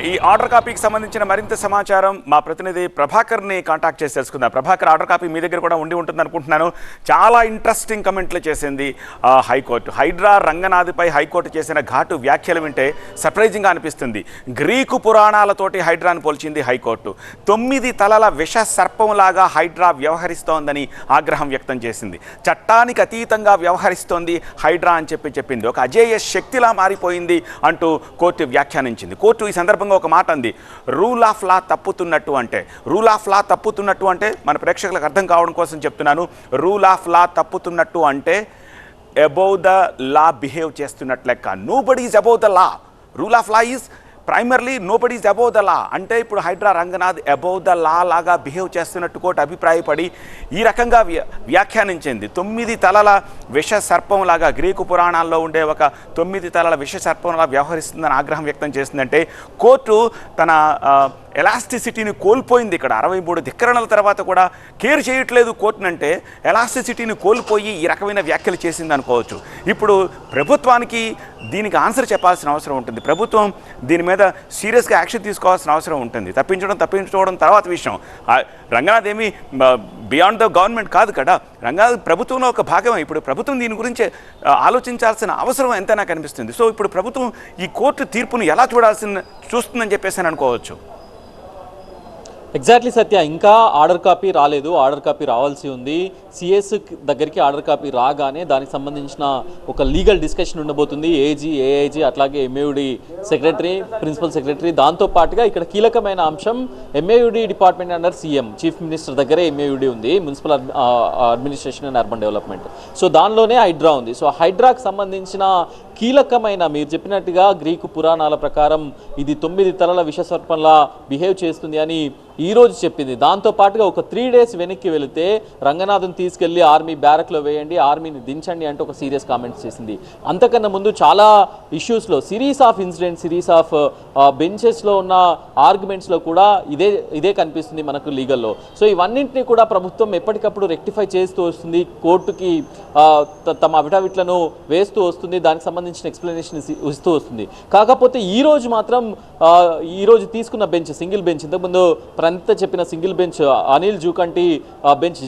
ఈ ఆర్డర్ కాపీకి సంబంధించిన మరింత సమాచారం మా ప్రతినిధి ప్రభాకర్ని కాంటాక్ట్ చేసి తెలుసుకుందాం. ప్రభాకర్, ఆర్డర్ కాపీ మీ దగ్గర కూడా ఉండి ఉంటుంది అనుకుంటున్నాను. చాలా ఇంట్రెస్టింగ్ కమెంట్లు చేసింది హైకోర్టు. హైడ్రా రంగనాథ్పై హైకోర్టు చేసిన ఘాటు వ్యాఖ్యలు వింటే సర్ప్రైజింగ్గా అనిపిస్తుంది. Greek పురాణాలతోటి హైడ్రాను పోల్చింది high court. 9 తలల విష సర్పంలాగా హైడ్రా వ్యవహరిస్తోందని ఆగ్రహం వ్యక్తం చేసింది. చట్టానికి అతీతంగా వ్యవహరిస్తోంది హైడ్రా అని చెప్పింది. ఒక అజేయ శక్తిలా మారిపోయింది అంటూ కోర్టు వ్యాఖ్యానించింది. కోర్టు ఈ సందర్భంగా ఒక మాట అంది, రూల్ ఆఫ్ లా తప్పుతున్నట్టు అంటే మన ప్రేక్షకులకు అర్థం కావడం కోసం చెప్తున్నాను. రూల్ ఆఫ్ లా తప్పుతున్నట్టు అంటే అబౌవ్ ద లా బిహేవ్ చేస్తున్నట్టు లెక్క. Nobody is above the law. Rule of law is primarily nobody is above the law. అంటే ఇప్పుడు Hydra Ranganath above the law లాగా బిహేవ్ చేస్తున్నట్టు కోర్టు అభిప్రాయపడి ఈ రకంగా వ్యాఖ్యానించింది. 9 తలల విష సర్పంలాగా, గ్రీకు పురాణాల్లో ఉండే ఒక 9 తలల విష సర్పంలా వ్యవహరిస్తుందని ఆగ్రహం వ్యక్తం చేసిందంటే కోర్టు తన ఎలాస్టిసిటీని కోల్పోయింది. ఇక్కడ 63 ధిక్కరణల తర్వాత కూడా కేర్ చేయట్లేదు కోర్టునంటే ఎలాస్టిసిటీని కోల్పోయి ఈ రకమైన వ్యాఖ్యలు చేసింది అనుకోవచ్చు. ఇప్పుడు ప్రభుత్వానికి దీనికి ఆన్సర్ చెప్పాల్సిన అవసరం ఉంటుంది. ప్రభుత్వం దీని మీద సీరియస్గా యాక్షన్ తీసుకోవాల్సిన అవసరం ఉంటుంది. తప్పించుకోవడం తర్వాత విషయం. రంగనాథ్ ఏమీ బియాండ్ ద గవర్నమెంట్ కాదు కదా. రంగనాథ్ ప్రభుత్వంలో ఒక భాగమే. ఇప్పుడు ప్రభుత్వం దీని గురించి ఆలోచించాల్సిన అవసరం ఎంతైనా కనిపిస్తుంది. సో ఇప్పుడు ప్రభుత్వం ఈ కోర్టు తీర్పును ఎలా చూస్తుందని చెప్పేసి అని అనుకోవచ్చు. ఎగ్జాక్ట్లీ సత్య, ఇంకా ఆర్డర్ కాపీ రాలేదు. ఆర్డర్ కాపీ రావాల్సి ఉంది. సిఎస్ దగ్గరికి ఆర్డర్ కాపీ రాగానే దానికి సంబంధించిన ఒక లీగల్ డిస్కషన్ ఉండబోతుంది. ఏఐజీ అట్లాగే ఎంఏయుడి సెక్రటరీ, ప్రిన్సిపల్ సెక్రటరీ, దాంతోపాటుగా ఇక్కడ కీలకమైన అంశం MAUD department under CM, chief minister దగ్గరే ఎంఏయుడి ఉంది, municipal administration and urban development. So దానిలోనే హైడ్రా ఉంది. సో హైడ్రాకి సంబంధించిన కీలకమైన, మీరు చెప్పినట్టుగా గ్రీకు పురాణాల ప్రకారం ఇది 9 తలల విషసర్పంలా బిహేవ్ చేస్తుంది అని ఈరోజు చెప్పింది. దాంతోపాటుగా ఒక 3 days వెనక్కి వెళితే రంగనాథన్ తీసుకెళ్లి ఆర్మీ బ్యారక్లో వేయండి, ఆర్మీని దించండి అంటూ ఒక సీరియస్ కామెంట్స్ చేసింది. అంతకన్నా ముందు చాలా ఇష్యూస్లో సిరీస్ ఆఫ్ బెంచెస్లో ఉన్న ఆర్గ్యుమెంట్స్లో కూడా ఇదే కనిపిస్తుంది మనకు లీగల్లో. సో ఇవన్నింటినీ కూడా ప్రభుత్వం ఎప్పటికప్పుడు రెక్టిఫై చేస్తూ వస్తుంది, కోర్టుకి తమ అఫిడవిట్లను వేస్తూ వస్తుంది, దానికి సంబంధించిన ఎక్స్ప్లెనేషన్ ఇస్తూ వస్తుంది. కాకపోతే ఈరోజు తీసుకున్న బెంచ్, సింగిల్ బెంచ్, ఇంతకుముందు ప్రణిత చెప్పిన single bench,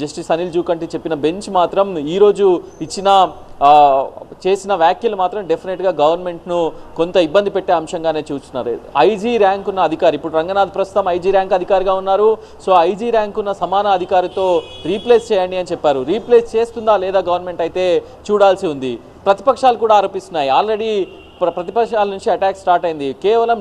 justice Anil Jukanti చెప్పిన బెంచ్ మాత్రం ఈరోజు చేసిన వ్యాఖ్యలు మాత్రం డెఫినెట్గా గవర్నమెంట్ను కొంత ఇబ్బంది పెట్టే అంశంగానే చూస్తున్నారు. ఐజీ ర్యాంక్ ఉన్న అధికారి, ఇప్పుడు రంగనాథ్ ప్రస్తుతం ఐజీ ర్యాంక్ అధికారిగా ఉన్నారు. సో ఐజీ ర్యాంక్ ఉన్న సమాన అధికారితో రీప్లేస్ చేయండి అని చెప్పారు. రీప్లేస్ చేస్తుందా లేదా గవర్నమెంట్ అయితే చూడాల్సి ఉంది. ప్రతిపక్షాలు కూడా ఆరోపిస్తున్నాయి. ఆల్రెడీ ప్రతిపక్షాల నుంచి అటాక్ స్టార్ట్ అయింది. కేవలం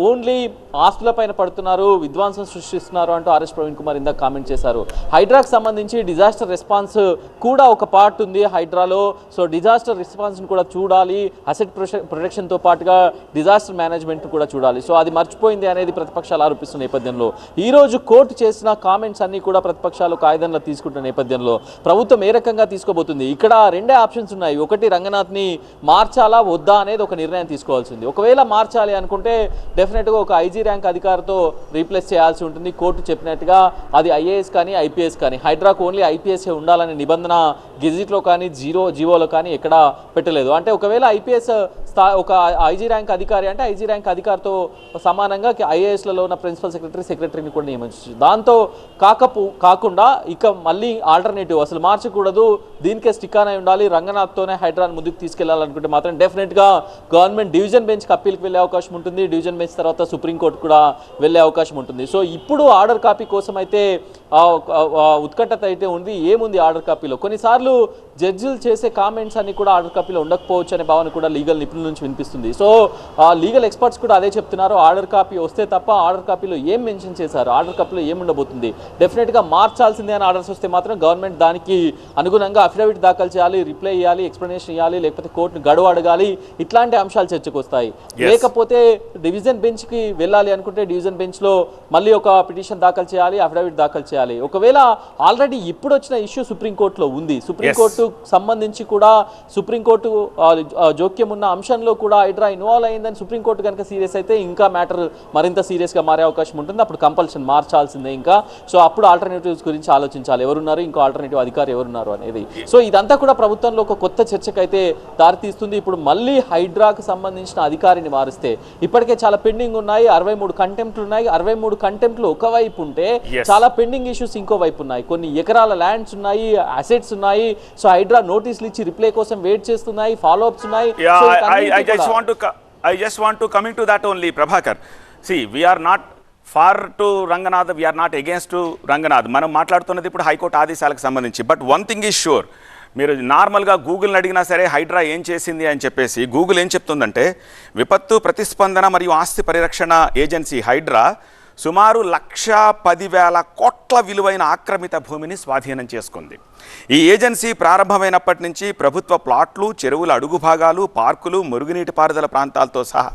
ఓన్లీ ఆస్తులపైన పడుతున్నారు, విధ్వంసం సృష్టిస్తున్నారు అంటూ ఆర్ఎస్ ప్రవీణ్ కుమార్ ఇందాక కామెంట్ చేశారు. హైడ్రాకి సంబంధించి డిజాస్టర్ రెస్పాన్స్ కూడా ఒక పార్ట్ ఉంది హైడ్రాలో. సో డిజాస్టర్ రెస్పాన్స్ని కూడా చూడాలి, అసెట్ ప్రొటెక్షన్తో పాటుగా డిజాస్టర్ మేనేజ్మెంట్ కూడా చూడాలి. సో అది మర్చిపోయింది అనేది ప్రతిపక్షాలు ఆరోపిస్తున్న నేపథ్యంలో ఈరోజు కోర్టు చేసిన కామెంట్స్ అన్నీ కూడా ప్రతిపక్షాలు కాయిదంలో తీసుకుంటున్న నేపథ్యంలో ప్రభుత్వం ఏ రకంగా తీసుకోబోతుంది? ఇక్కడ 2 ఆప్షన్స్ ఉన్నాయి. ఒకటి, రంగనాథ్ని మార్చాలా వద్దా అనేది ఒక నిర్ణయం తీసుకోవాల్సింది. ఒకవేళ మార్చాలి అనుకుంటే డెఫినెట్గా ఒక ఐజీ ర్యాంక్ అధికారితో రీప్లేస్ చేయాల్సి ఉంటుంది. కోర్టు చెప్పినట్టుగా అది ఐఏఎస్ కానీ ఐపీఎస్ కానీ, హైడ్రాకు ఓన్లీ ఐపీఎస్ఏ ఉండాలనే నిబంధన గెజిట్లో కానీ జీవోలో కానీ ఎక్కడా పెట్టలేదు. అంటే ఒకవేళ ఐపీఎస్ ఒక ఐజీ ర్యాంక్ అధికారి అంటే ఐజీ ర్యాంక్ అధికారితో సమానంగా ఐఏఎస్లలో ఉన్న ప్రిన్సిపల్ సెక్రటరీని కూడా నియమించవచ్చు. దాంతో కాకుండా ఇక మళ్ళీ ఆల్టర్నేటివ్ అసలు మార్చకూడదు, దీనికే స్టిక్ అయి ఉండాలి, రంగనాథ్తోనే హైడ్రాని ముందుకు తీసుకెళ్లాలనుకుంటే మాత్రం డెఫినెట్గా గవర్నమెంట్ డివిజన్ బెంచ్కి అప్పీల్కి వెళ్ళే అవకాశం ఉంటుంది. డివిజన్ బెంచ్ తర్వాత సుప్రీంకోర్టు కూడా వెళ్ళే అవకాశం ఉంటుంది. సో ఇప్పుడు ఆర్డర్ కాపీ కోసం అయితే ఉత్కంఠత అయితే ఉంది. ఏముంది ఆర్డర్ కాపీలో? కొన్నిసార్లు జడ్జిలు చేసే కామెంట్స్ అన్ని కూడా ఆర్డర్ కాపీలో ఉండకపోవచ్చు అనే భావన కూడా లీగల్ నిపుణుల నుంచి వినిపిస్తుంది. సో లీగల్ ఎక్స్పర్ట్స్ కూడా అదే చెప్తున్నారు. ఆర్డర్ కాపీ వస్తే తప్ప ఆర్డర్ కాపీలో ఏం మెన్షన్ చేశారు, ఆర్డర్ కాపీలో ఏం ఉండబోతుంది, డెఫినెట్గా మార్చాల్సిందే అని ఆర్డర్స్ వస్తే మాత్రం గవర్నమెంట్ దానికి అనుగుణంగా అఫిడవిట్ దాఖలు చేయాలి, రిప్లై ఇవ్వాలి, ఎక్స్ప్లెనేషన్ ఇవ్వాలి, లేకపోతే కోర్టును గడువు అడగాలి. ఇట్లాంటి అంశాలు చర్చకు వస్తాయి. లేకపోతే డివిజన్ బెంచ్కి వెళ్ళాలి అనుకుంటే డివిజన్ బెంచ్లో మళ్ళీ ఒక పిటిషన్ దాఖలు చేయాలి, అఫిడవిట్ దాఖలు చేయాలి. చేయాలి. ఒకవేళ ఆల్రెడీ ఇప్పుడు వచ్చిన ఇష్యూ సుప్రీంకోర్టులో ఉంది, సుప్రీంకోర్టు సంబంధించి కూడా సుప్రీంకోర్టు జోక్యం ఉన్న అంశంలో కూడా హైడ్రా ఇన్వాల్వ్ అయిందని సుప్రీంకోర్టు కనుక సీరియస్ అయితే ఇంకా మ్యాటర్ మరింత సీరియస్గా మారే అవకాశం ఉంటుంది. అప్పుడు కంపల్షన్ మార్చాల్సిందే ఇంకా. సో అప్పుడు ఆల్టర్నేటివ్స్ గురించి ఆలోచించాలి, ఎవరున్నారు ఇంకో ఆల్టర్నేటివ్ అధికారి ఎవరున్నారు అనేది. సో ఇదంతా కూడా ప్రభుత్వంలో ఒక కొత్త చర్చకైతే దారితీస్తుంది. ఇప్పుడు మళ్ళీ హైడ్రాకు సంబంధించిన అధికారిని మారిస్తే ఇప్పటికే చాలా పెండింగ్ ఉన్నాయి, 63 కంటెంప్ట్లు ఉన్నాయి. 63 కంటెంప్ట్లు ఒకవైపు ఉంటే చాలా పెండింగ్ ఇష్యూస్ ఇంకో వైపు ఉన్నాయి. కొన్ని ఎకరాల ల్యాండ్స్ ఉన్నాయి, అసెట్స్ ఉన్నాయి. సో హైడ్రా నోటీసులు ఇచ్చి రిప్లై కోసం వెయిట్ చేస్తున్నాయి, ఫాలో అప్స్ ఉన్నాయి. I just want to coming to that only, Prabhakar. See, we are not far to Ranganath, we are not against to Ranganath. మనం మాట్లాడుతున్నది ఇప్పుడు హైకోర్టు ఆదేశాలకు సంబంధించి. But one thing is sure, మీరు నార్మల్గా గూగుల్ని అడిగినా సరే హైడ్రా ఏం చేసింది అని చెప్పేసి గూగుల్ ఏం చెప్తుందంటే, విపత్తు ప్రతిస్పందన మరియు ఆస్తి పరిరక్షణ ఏజెన్సీ హైడ్రా సుమారు 1,10,000 కోట్ల విలువైన ఆక్రమిత భూమిని స్వాధీనం చేసుకుంది. ఈ ఏజెన్సీ ప్రారంభమైనప్పటి నుంచి ప్రభుత్వ ప్లాట్లు, చెరువుల అడుగు భాగాలు, పార్కులు, మురుగునీటి పారుదల ప్రాంతాలతో సహా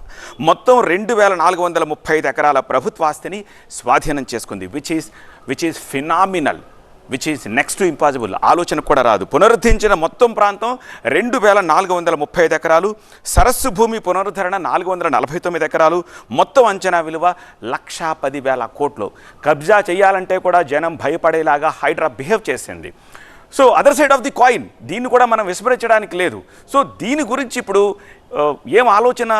మొత్తం 2,435 ఎకరాల ప్రభుత్వాస్తిని స్వాధీనం చేసుకుంది. Which is phenomenal, which is next to impossible. ఆలోచన కూడా రాదు. పునరుద్ధరించిన మొత్తం ప్రాంతం 2,435 ఎకరాలు, సరస్సు భూమి పునరుద్ధరణ 449 ఎకరాలు, మొత్తం అంచనా విలువ 1,10,000 కోట్లు. కబ్జా చేయాలంటే కూడా జనం భయపడేలాగా హైడ్రా బిహేవ్ చేసింది. So other side of the coin, దీన్ని కూడా మనం విస్మరించడానికి లేదు. సో దీని గురించి ఇప్పుడు ఏం ఆలోచన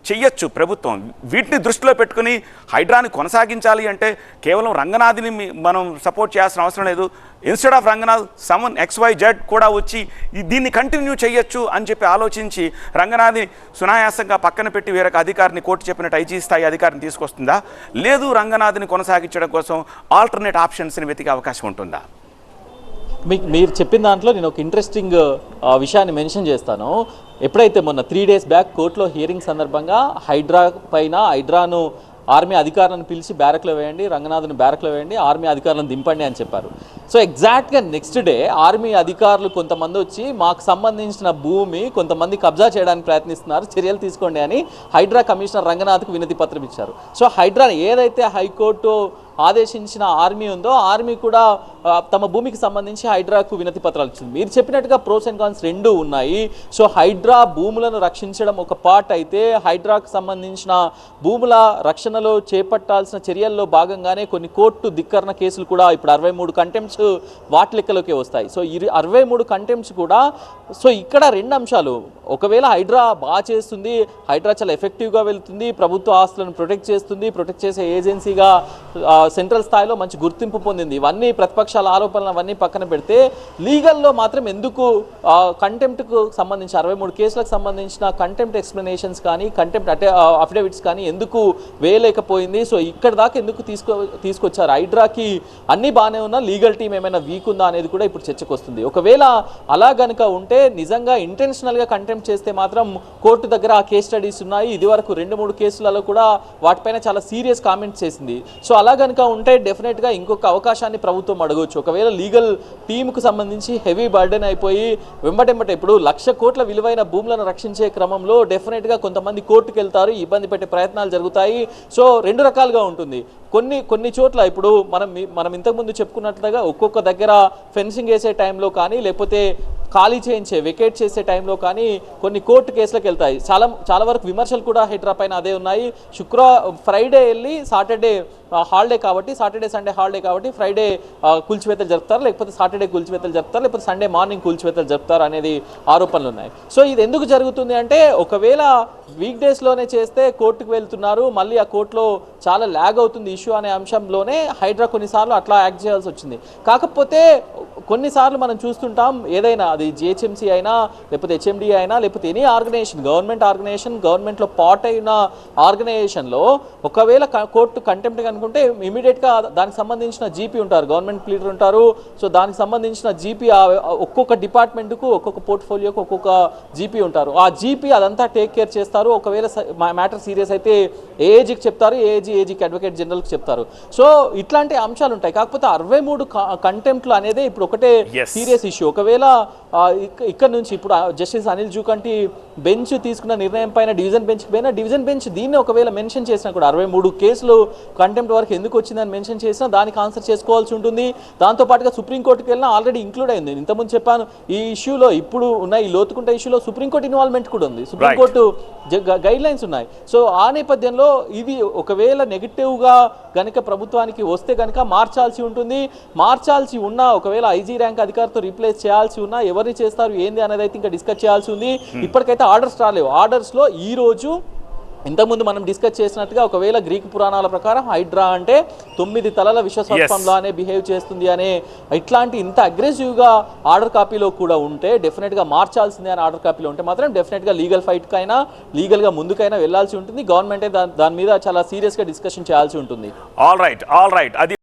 చెయ్యొచ్చు ప్రభుత్వం? వీటిని దృష్టిలో పెట్టుకుని హైడ్రాని కొనసాగించాలి అంటే కేవలం రంగనాథ్ని మనం సపోర్ట్ చేయాల్సిన అవసరం లేదు. Instead of Ranganath someone XYZ కూడా వచ్చి దీన్ని కంటిన్యూ చేయొచ్చు అని చెప్పి ఆలోచించి రంగనాథ్ని సునాయాసంగా పక్కన పెట్టి వేరొక అధికారిని, కోర్టు చెప్పినట్టు IG స్థాయి అధికారిని తీసుకొస్తుందా? లేదు, రంగనాథ్ని కొనసాగించడం కోసం ఆల్టర్నేట్ ఆప్షన్స్ని వెతికే అవకాశం ఉంటుందా? మీరు చెప్పిన దాంట్లో నేను ఒక ఇంట్రెస్టింగ్ విషయాన్ని మెన్షన్ చేస్తాను. ఎప్పుడైతే మొన్న 3 days బ్యాక్ కోర్టులో హియరింగ్ సందర్భంగా హైడ్రాను ఆర్మీ అధికారులను పిలిచి బ్యారక్లో వేయండి, రంగనాథ్ని బ్యారక్లో వేయండి, ఆర్మీ అధికారులను దింపండి అని చెప్పారు. సో ఎగ్జాక్ట్గా నెక్స్ట్ డే ఆర్మీ అధికారులు కొంతమంది వచ్చి మాకు సంబంధించిన భూమి కొంతమంది కబ్జా చేయడానికి ప్రయత్నిస్తున్నారు, చర్యలు తీసుకోండి అని హైడ్రా కమిషనర్ రంగనాథ్కు వినతి పత్రం ఇచ్చారు. సో హైడ్రా ఏదైతే హైకోర్టు ఆదేశించిన ఆర్మీ ఉందో ఆర్మీ కూడా తమ భూమికి సంబంధించి హైడ్రాకు వినతి పత్రాలు ఇచ్చింది. మీరు చెప్పినట్టుగా ప్రోస్ అండ్ కాన్స్ రెండూ ఉన్నాయి. సో హైడ్రా భూములను రక్షించడం ఒక పార్ట్ అయితే, హైడ్రాకు సంబంధించిన భూముల రక్షణలో చేపట్టాల్సిన చర్యల్లో భాగంగానే కొన్ని కోర్టు ధిక్కరణ కేసులు కూడా ఇప్పుడు 63 కంటెంప్ట్స్ వాటి లెక్కలోకి వస్తాయి. సో ఈ 63 కంటెంప్ట్స్ కూడా, సో ఇక్కడ 2 అంశాలు. ఒకవేళ హైడ్రా బాగా చేస్తుంది, హైడ్రా చాలా ఎఫెక్టివ్గా వెళ్తుంది, ప్రభుత్వ ఆస్తులను ప్రొటెక్ట్ చేసే ఏజెన్సీగా సెంట్రల్ స్థాయిలో మంచి గుర్తింపు పొందింది. ఇవన్నీ ప్రతిపక్షాల ఆరోపణలు అవన్నీ పక్కన పెడితే లీగల్లో మాత్రం ఎందుకు కంటెంప్ట్కు సంబంధించి 63 కేసులకు సంబంధించిన కంటెంప్ట్ ఎక్స్ప్లెనేషన్స్ కానీ కంటెంప్ట్ అఫిడవిట్స్ కానీ ఎందుకు వేయలేకపోయింది? సో ఇక్కడ దాకా ఎందుకు తీసుకొచ్చారు? హైడ్రాకి అన్నీ బాగానే ఉన్నా లీగల్ టీం ఏమైనా వీక్ ఉందా అనేది కూడా ఇప్పుడు చర్చకు వస్తుంది. ఒకవేళ అలా గనుక ఉంటే నిజంగా ఇంటెన్షనల్గా కంటెంప్ట్ చేస్తే మాత్రం కోర్టు దగ్గర ఆ కేస్ స్టడీస్ ఉన్నాయి. ఇదివరకు 2-3 కేసులలో కూడా వాటిపైన చాలా సీరియస్ కామెంట్స్ చేసింది. సో అలా కనుక ఉంటే డెఫినెట్గా ఇంకొక అవకాశాన్ని ప్రభుత్వం అడగవచ్చు. ఒకవేళ లీగల్ టీంకు సంబంధించి హెవీ బర్డెన్ అయిపోయి వెంబటెంబట ఇప్పుడు 1,00,000 కోట్ల విలువైన భూములను రక్షించే క్రమంలో డెఫినెట్గా కొంతమంది కోర్టుకు వెళ్తారు, ఇబ్బంది పెట్టే ప్రయత్నాలు జరుగుతాయి. సో 2 రకాలుగా ఉంటుంది. కొన్ని చోట్ల ఇప్పుడు మనం ఇంతకుముందు చెప్పుకున్నట్లుగా ఒక్కొక్క దగ్గర ఫెన్సింగ్ వేసే టైంలో కానీ లేకపోతే ఖాళీ వెకేట్ చేసే టైంలో కానీ కొన్ని కోర్టు కేసులకు వెళ్తాయి. చాలా వరకు విమర్శలు కూడా హైడ్రా పైన అదే ఉన్నాయి. ఫ్రైడే వెళ్ళి సాటర్డే హాలిడే కాబట్టి, సాటర్డే సండే హాలిడే కాబట్టి ఫ్రైడే కూల్చివేతలు జరుపుతారు, లేకపోతే సాటర్డే కూల్చివేతలు జరుపుతారు, లేకపోతే సండే మార్నింగ్ కూల్చివేతలు జరుపుతారు అనేది ఆరోపణలు ఉన్నాయి. సో ఇది ఎందుకు జరుగుతుంది అంటే, ఒకవేళ వీక్ డేస్లోనే చేస్తే కోర్టుకు వెళ్తున్నారు, మళ్ళీ ఆ కోర్టులో చాలా ల్యాగ్ అవుతుంది ఇష్యూ అనే అంశంలోనే హైడ్రా కొన్నిసార్లు అట్లా యాక్ట్ చేయాల్సి వచ్చింది. కాకపోతే కొన్నిసార్లు మనం చూస్తుంటాం, ఏదైనా అది GHMC అయినా లేకపోతే HMD అయినా లేకపోతే ఎనీ ఆర్గనైజేషన్, గవర్నమెంట్లో పార్ట్ అయిన ఆర్గనైజేషన్లో ఒకవేళ కోర్టు కంటెంప్ట్ అనుకుంటే ఇమీడియట్గా దానికి సంబంధించిన GP ఉంటారు, గవర్నమెంట్ ప్లీడర్ ఉంటారు. సో దానికి సంబంధించిన GP ఒక్కొక్క డిపార్ట్మెంట్కు ఒక్కొక్క పోర్ట్ఫోలియోకి ఒక్కొక్క GP ఉంటారు. ఆ GP అదంతా టేక్ కేర్ చేస్తారు. ఒకవేళ మ్యాటర్ సీరియస్ అయితే AAGకి చెప్తారు, AGకి అడ్వకేట్ జనరల్కి చెప్తారు. సో ఇట్లాంటి అంశాలు ఉంటాయి. కాకపోతే 63 కంటెంప్ట్లు అనేది ఇప్పుడు ఒకటే సీరియస్ ఇష్యూ. ఒకవేళ ఇక్కడ నుంచి ఇప్పుడు జస్టిస్ అనిల్ జూకంటి బెంచ్ తీసుకున్న నిర్ణయం పైన డివిజన్ బెంచ్కి పోయినా డివిజన్ బెంచ్ దీన్ని ఒకవేళ మెన్షన్ చేసినా కూడా 63 కేసులు కంటెంప్ట్ వరకు ఎందుకు వచ్చిందని మెన్షన్ చేసినా దానికి ఆన్సర్ చేసుకోవాల్సి ఉంటుంది. దాంతోపాటుగా సుప్రీంకోర్టుకి వెళ్ళినా ఆల్రెడీ ఇంక్లూడ్ అయింది. ఇంతకుముందు చెప్పాను ఈ ఇష్యూలో ఇప్పుడు ఉన్న ఈ లోతుకుంట ఇష్యూలో సుప్రీంకోర్టు ఇన్వాల్వ్మెంట్ కూడా ఉంది. సుప్రీంకోర్టు గైడ్ లైన్స్ ఉన్నాయి. సో ఆ నేపథ్యంలో ఇది ఒకవేళ నెగిటివ్గా గనుక ప్రభుత్వానికి వస్తే కనుక మార్చాల్సి ఉంటుంది. మార్చాల్సి ఉన్నా ఒకవేళ ఐజీ ర్యాంక్ అధికారితో రీప్లేస్ చేయాల్సి ఉన్నా ఎవరిని చేస్తారు ఏంది అనేది అయితే ఇంకా డిస్కస్ చేయాల్సి ఉంది. ఇప్పటికైతే ఆర్డర్స్ రాలేవు. ఆర్డర్స్లో ఈ రోజు ఇంతకుముందు మనం డిస్కస్ చేసినట్టుగా ఒకవేళ గ్రీక్ పురాణాల ప్రకారం హైడ్రా అంటే 9 తలల విశ్వసర్పంలానే బిహేవ్ చేస్తుంది అనే ఇట్లాంటి ఇంత అగ్రెసివ్గా ఆర్డర్ కాపీలో కూడా ఉంటే డెఫినెట్గా మార్చాల్సిందే అని ఆర్డర్ కాపీలో ఉంటే మాత్రం డెఫినెట్గా లీగల్ ఫైట్కైనా లీగల్గా ముందుకైనా వెళ్లాల్సి ఉంటుంది. గవర్నమెంటే దాని మీద చాలా సీరియస్గా డిస్కషన్ చేయాల్సి ఉంటుంది. ఆల్ రైట్ అది